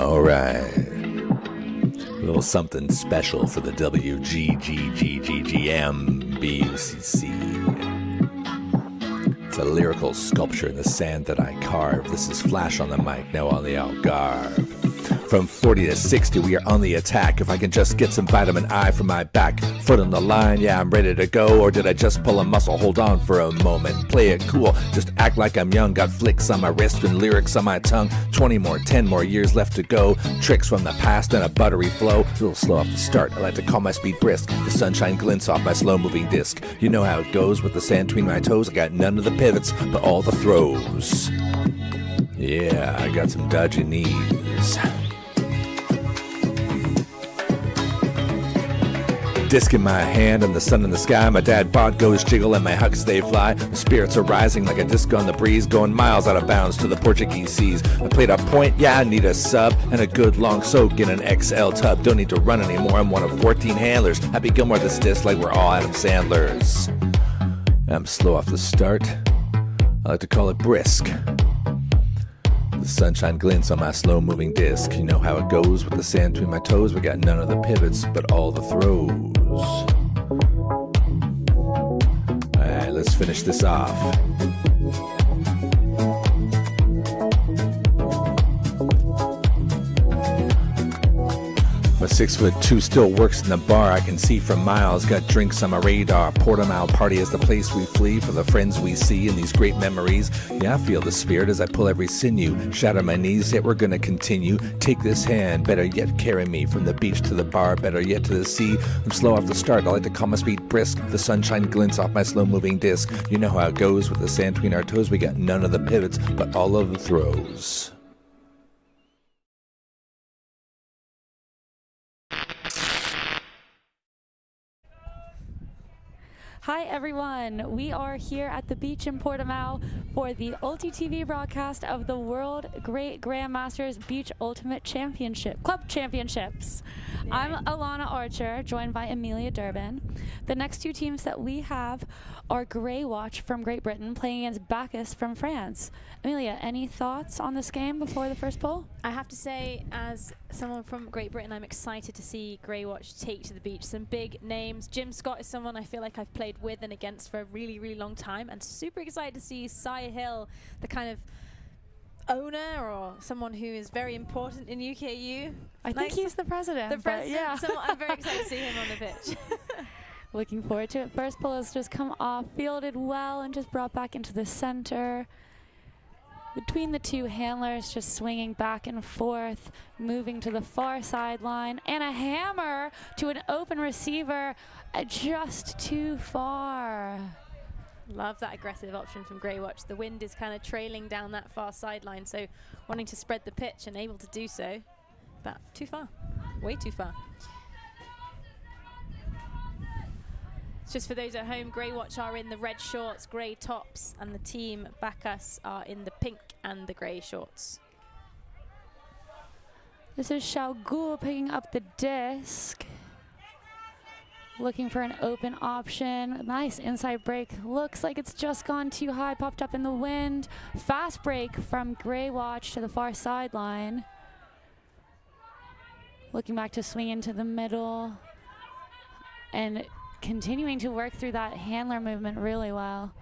All right. A little something special for the WGGGMBUCC. It's a lyrical sculpture in the sand that I carve. This is Flash on the mic, now on the Algarve. From 40 to 60, we are on the attack. If I can just get some vitamin I from my back. Foot on the line, yeah, I'm ready to go. Or did I just pull a muscle? Hold on for a moment. Play it cool, just act like I'm young. Got flicks on my wrist and lyrics on my tongue. 20 more, 10 more years left to go. Tricks from the past and a buttery flow. A little slow off the start, I like to call my speed brisk. The sunshine glints off my slow-moving disc. You know how it goes with the sand between my toes. I got none of the pivots, but all the throws. Yeah, I got some dodgy knees. Disc in my hand and the sun in the sky. My dad bod goes jiggle and my hucks they fly. The spirits are rising like a disc on the breeze, going miles out of bounds to the Portuguese seas. I played a point, yeah, I need a sub and a good long soak in an XL tub. Don't need to run anymore, I'm one of 14 handlers. Happy Gilmore this disc like we're all Adam Sandlers. I'm slow off the start, I like to call it brisk. The sunshine glints on my slow-moving disc. You know how it goes with the sand between my toes. We got none of the pivots, but all the throws. Alright, let's finish this off. My 6'2" still works in the bar. I can see from miles. Got drinks on my radar. Portimão party is the place we flee for the friends we see and these great memories. Yeah, I feel the spirit as I pull every sinew. Shatter my knees, yet we're gonna continue. Take this hand, better yet carry me from the beach to the bar, better yet to the sea. I'm slow off the start. I like to call my speed brisk. The sunshine glints off my slow-moving disc. You know how it goes with the sand between our toes. We got none of the pivots, but all of the throws. Hi everyone, we are here at the beach in Portimão for the ULTI.TV broadcast of the World Great Grandmasters Beach Ultimate Championship, Club Championships. I'm Alana Archer, joined by Amelia Durbin. The next two teams that we have are Graywatch from Great Britain playing against Bacus from France. Amelia, any thoughts on this game before the first poll? I have to say, as someone from Great Britain, I'm excited to see Graywatch take to the beach some big names. Jim Scott is someone I feel like I've played with and against for a really, really long time, and super excited to see Cy Hill, the kind of owner or someone who is very important in UKU. I think he's the president. The president, yeah. so I'm very excited to see him on the pitch. Looking forward to it. First pull has just come off, fielded well, and just brought back into the center. Between the two handlers, just swinging back and forth, moving to the far sideline, and a hammer to an open receiver, just too far. Love that aggressive option from Graywatch. The wind is kind of trailing down that far sideline, so wanting to spread the pitch and able to do so, but too far, way too far. Just for those at home, Graywatch are in the red shorts, grey tops, and the team Bacus are in the pink and the grey shorts. This is Xiaogu picking up the disc. Looking for an open option. Nice inside break. Looks like it's just gone too high, popped up in the wind. Fast break from Graywatch to the far sideline. Looking back to swing into the middle. And continuing to work through that handler movement really well.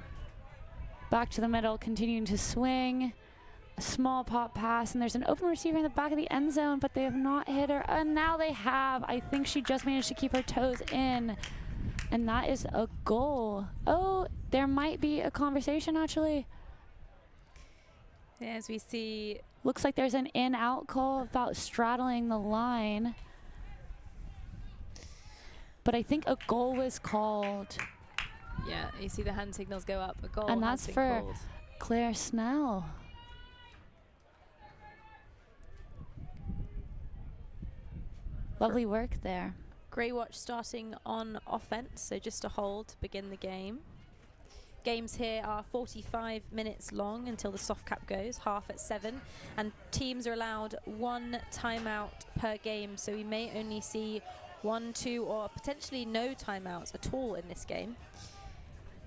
Back to the middle, continuing to swing. A small pop pass, and there's an open receiver in the back of the end zone, but they have not hit her, and now they have. I think she just managed to keep her toes in, and that is a goal. Oh, there might be a conversation, actually. As we see, looks like there's an in-out call about straddling the line. But I think a goal was called. Yeah, you see the hand signals go up. A goal and that's has been for called. Claire Snell. Lovely work there. Graywatch starting on offense, so just a hold to begin the game. Games here are 45 minutes long until the soft cap goes, half at 7, and teams are allowed 1 timeout per game, so we may only see 1, 2, or potentially no timeouts at all in this game.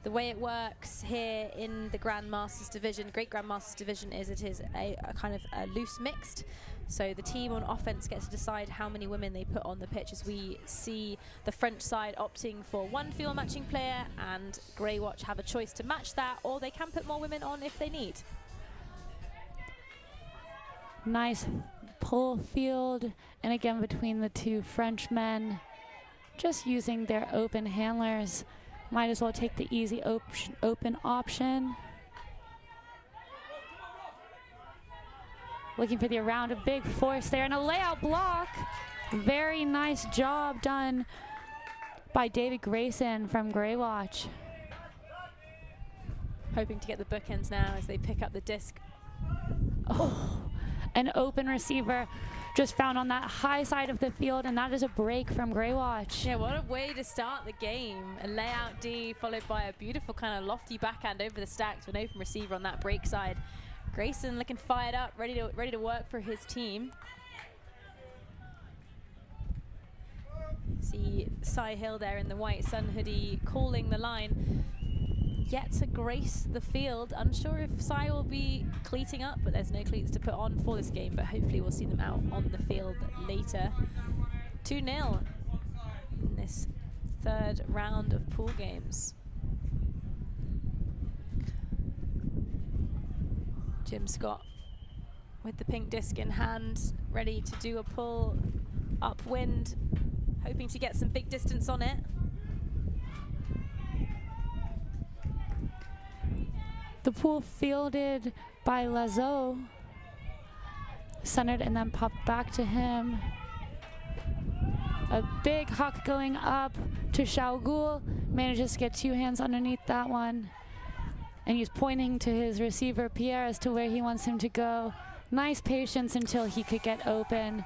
The way it works here in the Grandmasters division, Great Grandmasters division, is it is a kind of a loose mixed. So the team on offense gets to decide how many women they put on the pitch, as we see the French side opting for one field matching player, and Graywatch have a choice to match that, or they can put more women on if they need. Nice pull field, and again between the two Frenchmen, just using their open handlers. Might as well take the easy open option. Looking for the around, a big force there, and a layout block. Very nice job done by David Grayson from Graywatch. Hoping to get the bookends now as they pick up the disc. Oh, an open receiver just found on that high side of the field, and that is a break from Graywatch. Yeah, what a way to start the game. A layout D followed by a beautiful kind of lofty backhand over the stack to an open receiver on that break side. Grayson looking fired up, ready to work for his team. See Cy Hill there in the white sun hoodie calling the line. Yet to grace the field. Unsure if Cy will be cleating up, but there's no cleats to put on for this game, but hopefully we'll see them out on the field later. 2-0 in this third round of pool games. Jim Scott with the pink disc in hand, ready to do a pull upwind, hoping to get some big distance on it. The pool fielded by Lazo, centered and then popped back to him. A big huck going up to Shaogul, manages to get two hands underneath that one. And he's pointing to his receiver, Pierre, as to where he wants him to go. Nice patience until he could get open.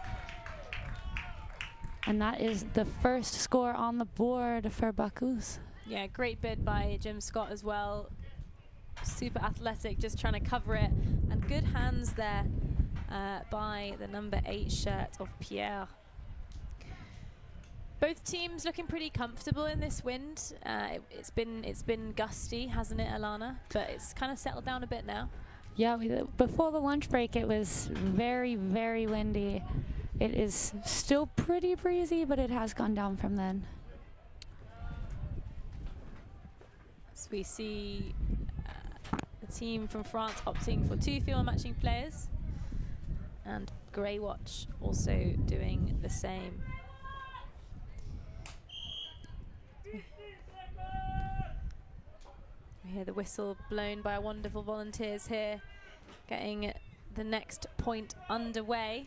And that is the first score on the board for Bacus. Yeah, great bid by Jim Scott as well. Super athletic, just trying to cover it. And good hands there by the number 8 shirt of Pierre. Both teams looking pretty comfortable in this wind. It's been gusty, hasn't it, Alana? But it's kind of settled down a bit now. Yeah, before the lunch break, it was very, very windy. It is still pretty breezy, but it has gone down from then. So we see the team from France opting for 2 field matching players, and Graywatch also doing the same. We hear the whistle blown by wonderful volunteers here, getting the next point underway.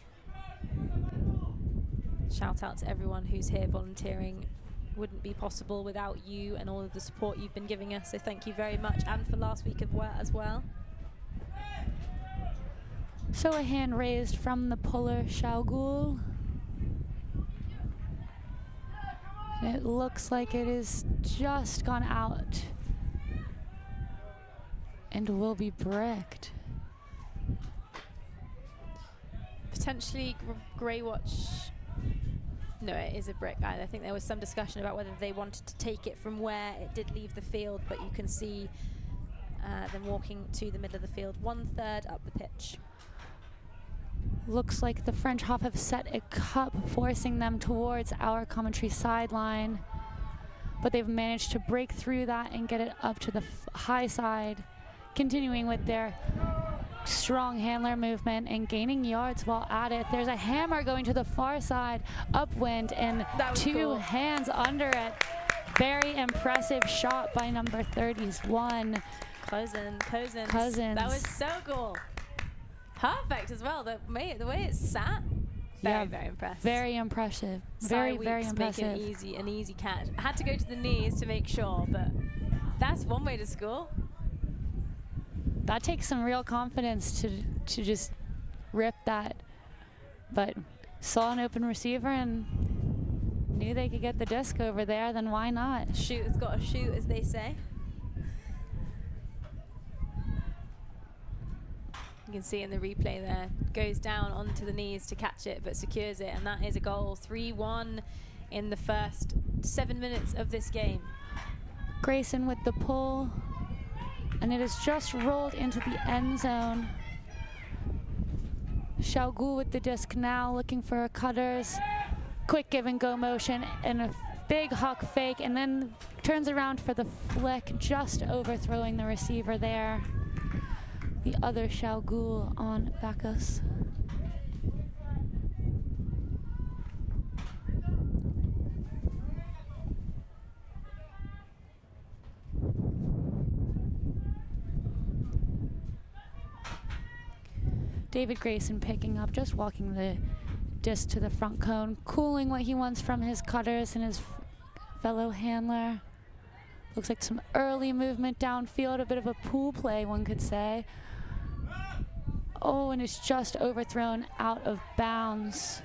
Shout out to everyone who's here volunteering. Wouldn't be possible without you and all of the support you've been giving us, so thank you very much, and for last week as well. So a hand raised from the puller, Shaogul. And it looks like it is just gone out and will be bricked. Potentially Graywatch. No, it is a brick. I think there was some discussion about whether they wanted to take it from where it did leave the field, but you can see them walking to the middle of the field, 1/3 up the pitch. Looks like the French half have set a cup, forcing them towards our commentary sideline, but they've managed to break through that and get it up to the high side, continuing with their strong handler movement and gaining yards while at it. There's a hammer going to the far side, upwind, and 2 cool. hands under it. Very impressive shot by number 31. Cousins. Cousins. That was so cool. Perfect as well. The way it sat. Very impressed. Very impressive. Very impressive. Make an easy catch. Had to go to the knees to make sure, but that's one way to score. That takes some real confidence to just rip that. But saw an open receiver and knew they could get the disc over there, then why not? Shoot has got to shoot, as they say. You can see in the replay there, goes down onto the knees to catch it, but secures it, and that is a goal. 3-1 in the first 7 minutes of this game. Grayson with the pull, and it is just rolled into the end zone. Xiaogu with the disc now, looking for cutters. Quick give and go motion and a big huck fake, and then turns around for the flick, just overthrowing the receiver there. The other Xiaogu on Bacus. David Grayson picking up, just walking the disc to the front cone, cooling what he wants from his cutters and his fellow handler. Looks like some early movement downfield, a bit of a pool play, one could say. Oh, and it's just overthrown out of bounds.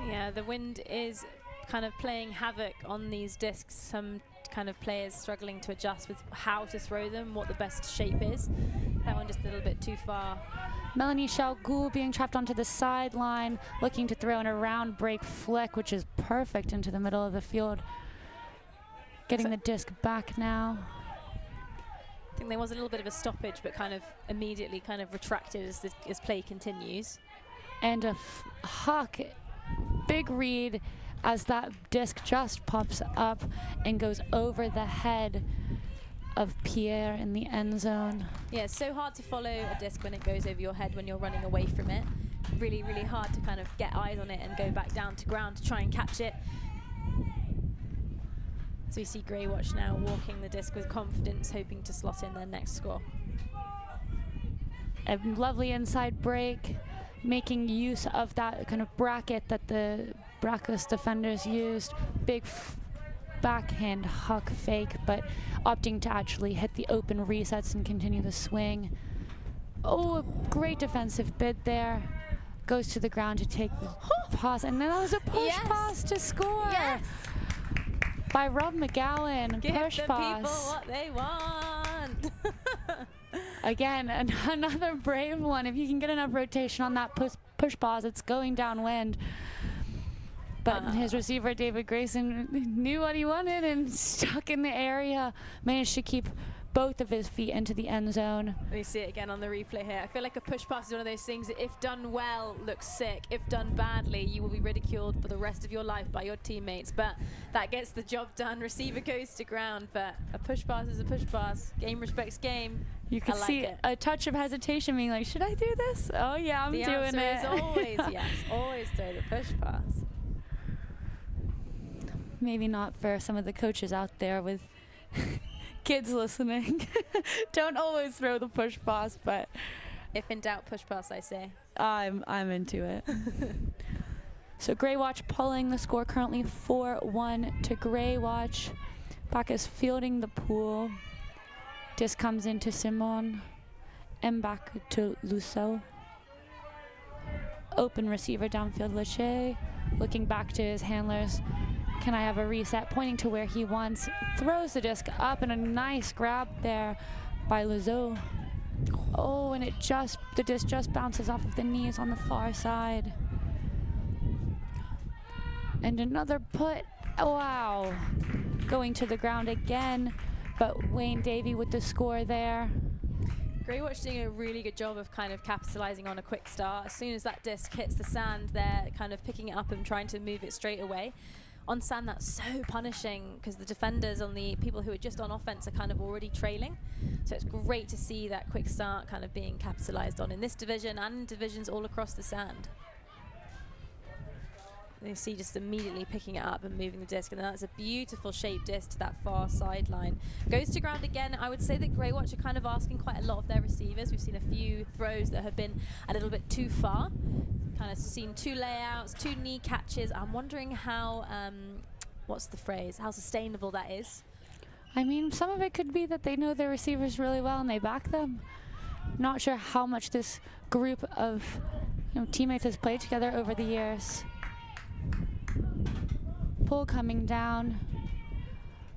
Yeah, the wind is kind of playing havoc on these discs. Some kind of players struggling to adjust with how to throw them, what the best shape is. That one just a little bit too far. Melanie Xiaogu being trapped onto the sideline, looking to throw in a round break flick, which is perfect into the middle of the field. Getting the disc back now. I think there was a little bit of a stoppage, but kind of immediately kind of retracted as play continues. And a huck, big read as that disc just pops up and goes over the head of Pierre in the end zone. Yeah, it's so hard to follow a disc when it goes over your head when you're running away from it. Really, really hard to kind of get eyes on it and go back down to ground to try and catch it. So we see Graywatch now walking the disc with confidence, hoping to slot in their next score. A lovely inside break, making use of that kind of bracket that the Bacus defenders used. Big backhand huck fake, but opting to actually hit the open resets and continue the swing. Oh, a great defensive bid there. Goes to the ground to take the pass, and then that was a push pass to score. Yes. By Rob McGowan. Give push the pass. people what they want. Again, another brave one. If you can get enough rotation on that push pass, it's going downwind. But his receiver, David Grayson, knew what he wanted and stuck in the area. Managed to keep both of his feet into the end zone. We see it again on the replay here. I feel like a push pass is one of those things that if done well, looks sick. If done badly, you will be ridiculed for the rest of your life by your teammates. But that gets the job done. Receiver goes to ground, but a push pass is a push pass. Game respects game. You can see a touch of hesitation, being like, should I do this? Oh yeah, I'm doing it. The answer is always yes. Always throw the push pass. Maybe not for some of the coaches out there with kids listening. Don't always throw the push pass, but if in doubt, push pass, I say. I'm into it. So Graywatch pulling the score currently 4-1 to Graywatch. Bacus fielding the pool. Disc comes into Simon and back to Lusso. Open receiver downfield, Lachey looking back to his handlers. Can I have a reset? Pointing to where he wants. Throws the disc up, and a nice grab there by Luzo. Oh, and the disc just bounces off of the knees on the far side. And another put. Oh, wow. Going to the ground again, but Wayne Davey with the score there. Graywatch doing a really good job of kind of capitalizing on a quick start. As soon as that disc hits the sand, they're kind of picking it up and trying to move it straight away. On sand, that's so punishing because the defenders on the people who are just on offense are kind of already trailing. So it's great to see that quick start kind of being capitalized on in this division and in divisions all across the sand. You see just immediately picking it up and moving the disc, and that's a beautiful shaped disc to that far sideline. Goes to ground again. I would say that Graywatch are kind of asking quite a lot of their receivers. We've seen a few throws that have been a little bit too far. Kind of seen 2 layouts, 2 knee catches. I'm wondering how, what's the phrase, how sustainable that is. I mean, some of it could be that they know their receivers really well and they back them. Not sure how much this group of teammates has played together over the years. Pull coming down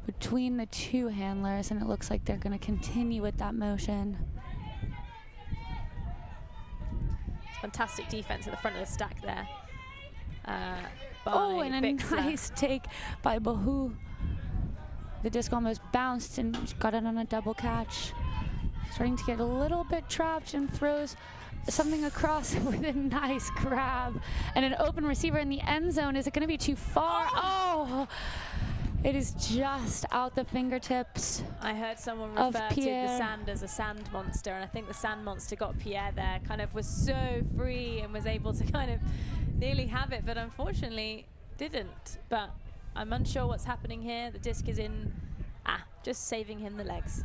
between the 2 handlers, and it looks like they're going to continue with that motion. Fantastic defense at the front of the stack there. Oh, and a nice take by Bahu. The disc almost bounced and got it on a double catch. Starting to get a little bit trapped and throws something across with a nice grab. And an open receiver in the end zone. Is it going to be too far? Oh! It is just out the fingertips. I heard someone refer to the sand as a sand monster, and I think the sand monster got Pierre there, kind of was so free and was able to kind of nearly have it, but unfortunately didn't. But I'm unsure what's happening here. The disc is in, just saving him the legs.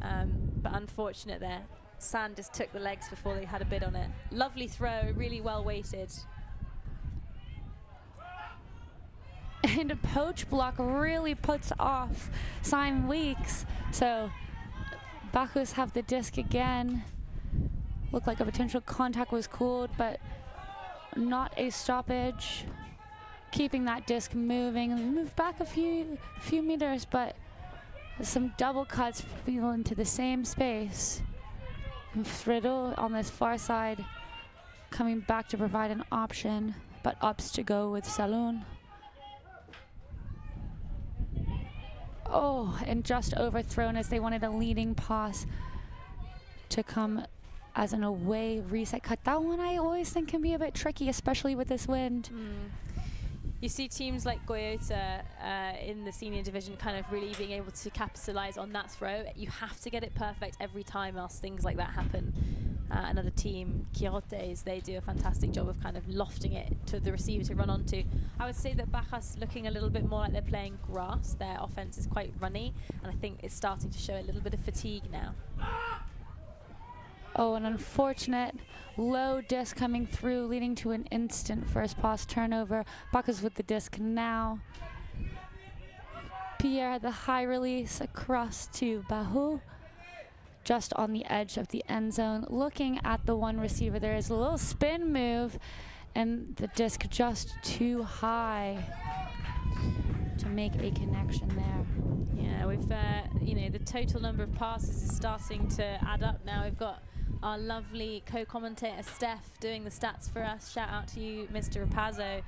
But unfortunate there. Sand just took the legs before they had a bid on it. Lovely throw, really well weighted. And a poach block really puts off Simon Weeks. So Bacus have the disc again. Looked like a potential contact was called, but not a stoppage. Keeping that disc moving. We moved back a few meters, but some double cuts feel into the same space. And Friddle on this far side coming back to provide an option, but ups to go with Saloon. Oh, and just overthrown as they wanted a leading pass to come as an away reset cut. That one I always think can be a bit tricky, especially with this wind. You see teams like Goyota in the senior division kind of really being able to capitalize on that throw. You have to get it perfect every time, else things like that happen. Another team, Quirotes, they do a fantastic job of kind of lofting it to the receiver to run onto. I would say that Bacus looking a little bit more like they're playing grass. Their offense is quite runny, and I think it's starting to show a little bit of fatigue now. Oh, an unfortunate low disc coming through, leading to an instant first pass turnover. Bacus with the disc now. Pierre the high release across to Bahu. Just on the edge of the end zone, looking at the one receiver. There is a little spin move, and the disc just too high to make a connection there. Yeah, we've, the total number of passes is starting to add up now. We've got our lovely co-commentator Steph doing the stats for us. Shout out to you, Mr. Rapazzo.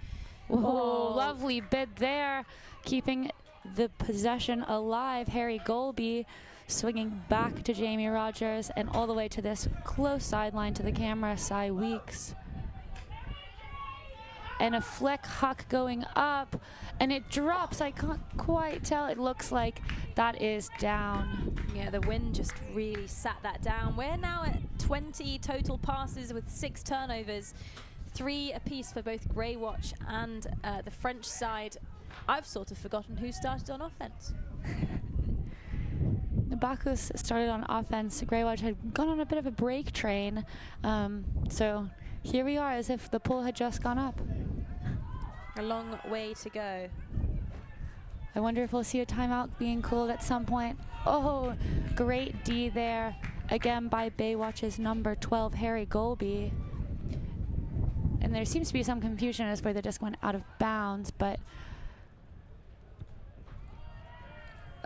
Oh, lovely bid there, keeping the possession alive. Harry Golby swinging back to Jamie Rogers and all the way to this close sideline to the camera, Cy Weeks. And a flick huck going up, and it drops. I can't quite tell. It looks like that is down. Yeah, the wind just really sat that down. We're now at 20 total passes with 6 turnovers, 3 apiece for both Graywatch and the French side. I've sort of forgotten who started on offense. Bacus started on offense. Graywatch had gone on a bit of a break train. So here we are as if the pull had just gone up. A long way to go. I wonder if we'll see a timeout being called at some point. Oh, great D there. Again by Baywatch's number 12, Harry Golby. And there seems to be some confusion as where the disc went out of bounds, but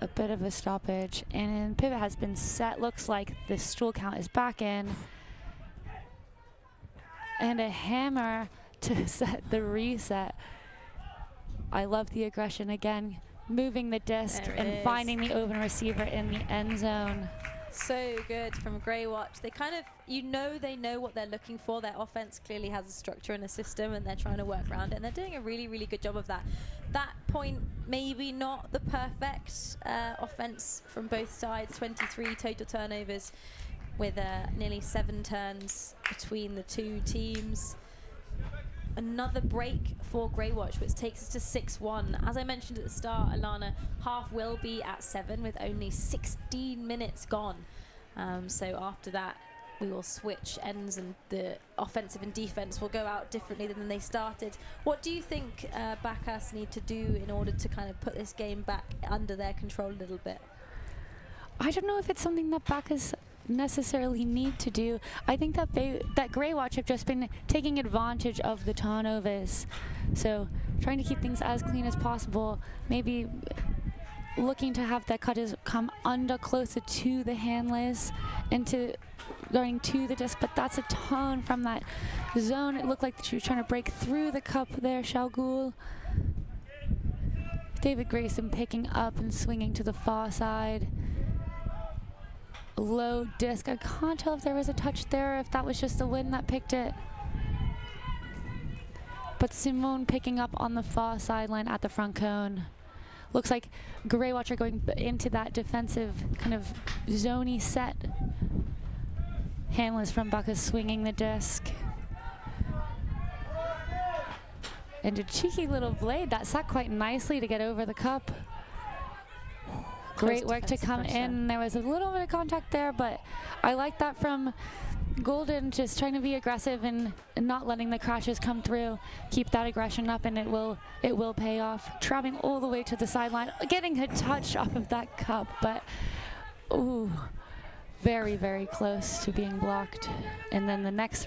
a bit of a stoppage, and pivot has been set. Looks like the stool count is back in, and a hammer to set the reset. I love the aggression again, moving the disc and finding the open receiver in the end zone. So good from Graywatch. They kind of, they know what they're looking for. Their offense clearly has a structure and a system, and they're trying to work around it, and they're doing a really, really good job of that. That point, maybe not the perfect offense from both sides. 23 total turnovers with nearly 7 turns between the two teams. Another break for Graywatch, which takes us to 6-1. As I mentioned at the start, Alana, half will be at 7 with only 16 minutes gone. So after that, we will switch ends, and the offensive and defense will go out differently than they started. What do you think Bacus need to do in order to kind of put this game back under their control a little bit? I don't know if it's something that Bacus necessarily need to do. I think that Graywatch have just been taking advantage of the turnovers, so trying to keep things as clean as possible, maybe looking to have that cutters come under closer to the handlers and to going to the disc, but that's a ton from that zone. It looked like she was trying to break through the cup there, Shalgul. David Grayson picking up and swinging to the far side. low disc. I can't tell if there was a touch there, if that was just the wind that picked it. But Simone picking up on the far sideline at the front cone. Looks like Graywatch are going into that defensive kind of zony set. Handless from Bacus swinging the disc. And a cheeky little blade that sat quite nicely to get over the cup. Great work to come in. There was a little bit of contact there, but I like that from Golden, just trying to be aggressive and not letting the crashes come through. Keep that aggression up and it will pay off. Traveling all the way to the sideline, getting a touch off of that cup, but ooh, very, very close to being blocked. And then the next